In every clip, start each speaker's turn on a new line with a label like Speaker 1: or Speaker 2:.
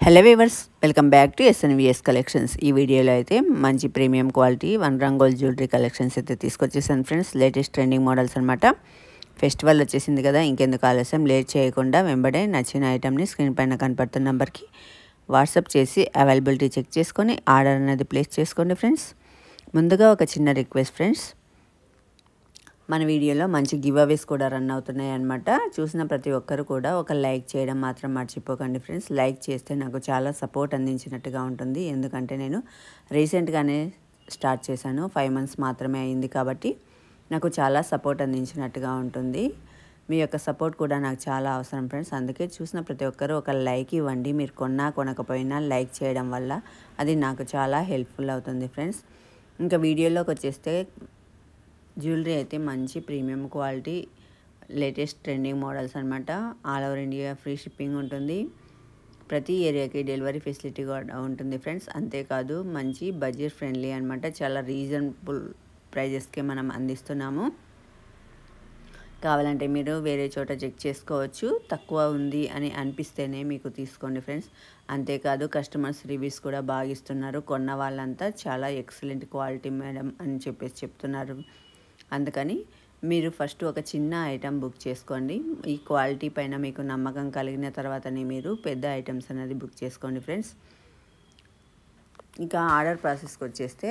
Speaker 1: Hello weavers, welcome back to SNVS collections. ఈ వీడియోలో అయితే మంచి ప్రీమియం క్వాలిటీ వన్ రంగోల్ జ్యువెలరీ కలెక్షన్స్ అయితే తీసుకొచ్చేసాను ఫ్రెండ్స్. లేటెస్ట్ ట్రెండింగ్ మోడల్స్ అనమాట. ఫెస్టివల్ వచ్చేసింది కదా, ఇంకెందుకు ఆలస్యం, లేట్ చేయకుండా వెంబడే నచ్చిన ఐటమ్ని స్క్రీన్ పైన కనపడుతున్న నెంబర్కి వాట్సాప్ చేసి అవైలబిలిటీ చెక్ చేసుకొని ఆర్డర్ అనేది ప్లేస్ చేసుకోండి ఫ్రెండ్స్. ముందుగా ఒక చిన్న రిక్వెస్ట్ ఫ్రెండ్స్, మన వీడియోలో మంచి గివ్ అవేస్ కూడా రన్ అవుతున్నాయి అన్నమాట. చూసిన ప్రతి ఒక్కరు కూడా ఒక లైక్ చేయడం మాత్రం మర్చిపోకండి ఫ్రెండ్స్. లైక్ చేస్తే నాకు చాలా సపోర్ట్ అందించినట్టుగా ఉంటుంది. ఎందుకంటే నేను రీసెంట్గానే స్టార్ట్ చేశాను, 5 months మాత్రమే అయింది కాబట్టి నాకు చాలా సపోర్ట్ అందించినట్టుగా ఉంటుంది. మీ యొక్క సపోర్ట్ కూడా నాకు చాలా అవసరం ఫ్రెండ్స్. అందుకే చూసిన ప్రతి ఒక్కరు ఒక లైక్ ఇవ్వండి. మీరు కొనకపోయినా లైక్ చేయడం వల్ల అది నాకు చాలా హెల్ప్ఫుల్ అవుతుంది ఫ్రెండ్స్. ఇంకా వీడియోలోకి వచ్చేస్తే జ్యువెలరీ అయితే మంచి premium quality latest trending models అనమాట. All over India free shipping ఉంటుంది. ప్రతి ఏరియాకి డెలివరీ ఫెసిలిటీ కూడా ఉంటుంది ఫ్రెండ్స్. అంతేకాదు మంచి బడ్జెట్ ఫ్రెండ్లీ అనమాట. చాలా రీజనబుల్ ప్రైజెస్కే మనం అందిస్తున్నాము. కావాలంటే మీరు వేరే చోట చెక్ చేసుకోవచ్చు. తక్కువ ఉంది అని అనిపిస్తేనే మీకు తీసుకోండి ఫ్రెండ్స్. అంతేకాదు కస్టమర్స్ రివ్యూస్ కూడా బాగా ఇస్తున్నారు. కొన్న వాళ్ళంతా చాలా ఎక్సలెంట్ క్వాలిటీ మేడం అని చెప్తున్నారు. అందుకని మీరు ఫస్ట్ ఒక చిన్న ఐటెం బుక్ చేసుకోండి. ఈ క్వాలిటీ పైన మీకు నమ్మకం కలిగిన తర్వాతనే మీరు పెద్ద ఐటమ్స్ అనేది బుక్ చేసుకోండి ఫ్రెండ్స్. ఇంకా ఆర్డర్ ప్రాసెస్కి వచ్చేస్తే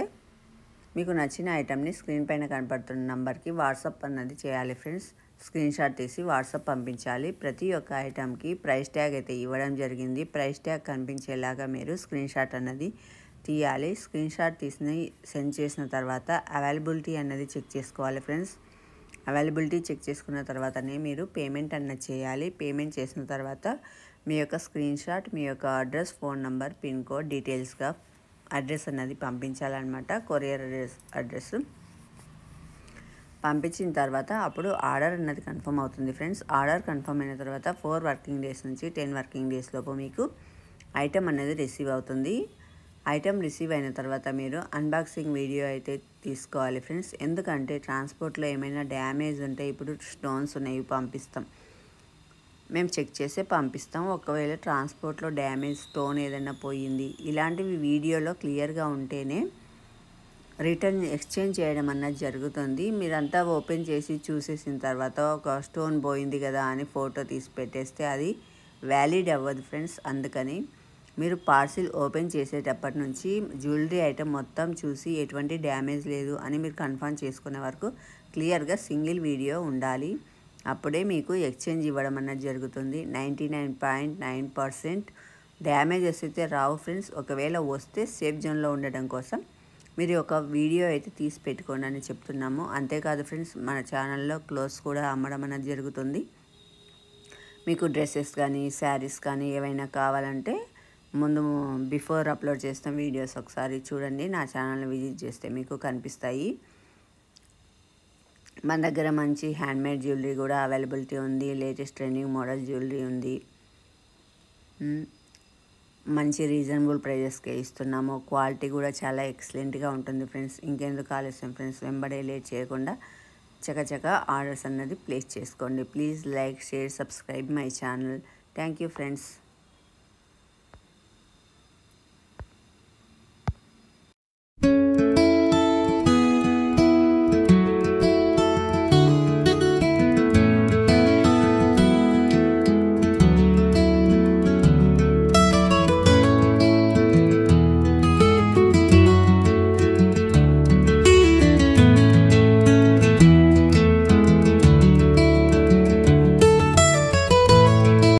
Speaker 1: మీకు నచ్చిన ఐటమ్ని స్క్రీన్ పైన కనపడుతున్న నెంబర్కి వాట్సాప్ అన్నది చేయాలి ఫ్రెండ్స్. స్క్రీన్ షాట్ తీసి వాట్సాప్ పంపించాలి. ప్రతి ఒక్క ఐటమ్కి ప్రైస్ ట్యాగ్ అయితే ఇవ్వడం జరిగింది. ప్రైస్ ట్యాగ్ కనిపించేలాగా మీరు స్క్రీన్ షాట్ అన్నది తీయాలి. స్క్రీన్ షాట్ తీసి సెండ్ చేసిన తర్వాత అవైలబిలిటీ అన్నది చెక్ చేసుకోవాలి ఫ్రెండ్స్. అవైలబిలిటీ చెక్ చేసుకున్న తర్వాతనే మీరు పేమెంట్ అన్నది చేయాలి. పేమెంట్ చేసిన తర్వాత మీ యొక్క స్క్రీన్ షాట్, మీ యొక్క address, phone number, pin code డీటెయిల్స్గా అడ్రస్ అన్నది పంపించాలన్నమాట. కొరియర్ అడ్రస్ పంపించిన తర్వాత అప్పుడు ఆర్డర్ అన్నది కన్ఫర్మ్ అవుతుంది ఫ్రెండ్స్. ఆర్డర్ కన్ఫర్మ్ అయిన తర్వాత 4 working days నుంచి 10 working days లోపు మీకు ఐటమ్ అనేది రిసీవ్ అవుతుంది. ఐటమ్ రిసీవ్ అయిన తర్వాత మీరు అన్బాక్సింగ్ వీడియో అయితే తీసుకోవాలి ఫ్రెండ్స్. ఎందుకంటే ట్రాన్స్పోర్ట్లో ఏమైనా డ్యామేజ్ ఉంటే, ఇప్పుడు స్టోన్స్ ఉన్నాయి పంపిస్తాం, మేము చెక్ చేసే పంపిస్తాం. ఒకవేళ ట్రాన్స్పోర్ట్లో డ్యామేజ్, స్టోన్ ఏదైనా పోయింది, ఇలాంటివి వీడియోలో క్లియర్గా ఉంటేనే రిటర్న్ ఎక్స్చేంజ్ చేయడం అన్నది జరుగుతుంది. మీరంతా ఓపెన్ చేసి చూసేసిన తర్వాత ఒక స్టోన్ పోయింది కదా అని ఫోటో తీసి పెట్టేస్తే అది వ్యాలిడ్ అవ్వదు ఫ్రెండ్స్. అందుకని మీరు పార్సిల్ ఓపెన్ చేసేటప్పటి నుంచి జ్యువెలరీ ఐటమ్ మొత్తం చూసి ఎటువంటి డ్యామేజ్ లేదు అని మీరు కన్ఫర్మ్ చేసుకునే వరకు క్లియర్గా సింగిల్ వీడియో ఉండాలి. అప్పుడే మీకు ఎక్స్చేంజ్ ఇవ్వడం అన్నది జరుగుతుంది. 99.9% డ్యామేజెస్ అయితే రావు ఫ్రెండ్స్. ఒకవేళ వస్తే సేఫ్ జోన్లో ఉండడం కోసం మీరు ఒక వీడియో అయితే తీసి పెట్టుకోండి అని చెప్తున్నాము. అంతేకాదు ఫ్రెండ్స్, మన ఛానల్లో క్లోత్స్ కూడా అమ్మడం అనేది జరుగుతుంది. మీకు డ్రెస్సెస్ కానీ శారీస్ కానీ ఏవైనా కావాలంటే ముందు బిఫోర్ అప్లోడ్ చేసిన వీడియోస్ ఒకసారి చూడండి. నా ఛానల్ని విజిట్ చేస్తే మీకు కనిపిస్తాయి. మన దగ్గర మంచి హ్యాండ్మేడ్ జ్యువెలరీ కూడా అవైలబిలిటీ ఉంది. లేటెస్ట్ ట్రెండింగ్ మోడల్ జ్యువెలరీ ఉంది. మంచి రీజనబుల్ ప్రైజెస్కే ఇస్తున్నాము. క్వాలిటీ కూడా చాలా ఎక్సలెంట్గా ఉంటుంది ఫ్రెండ్స్. ఇంకెందుకు ఆలస్యం ఫ్రెండ్స్, వెంబడే లేట్ చేయకుండా చకచక ఆర్డర్స్ అన్నది ప్లేస్ చేసుకోండి. Please like, share, subscribe my channel. Thank you friends.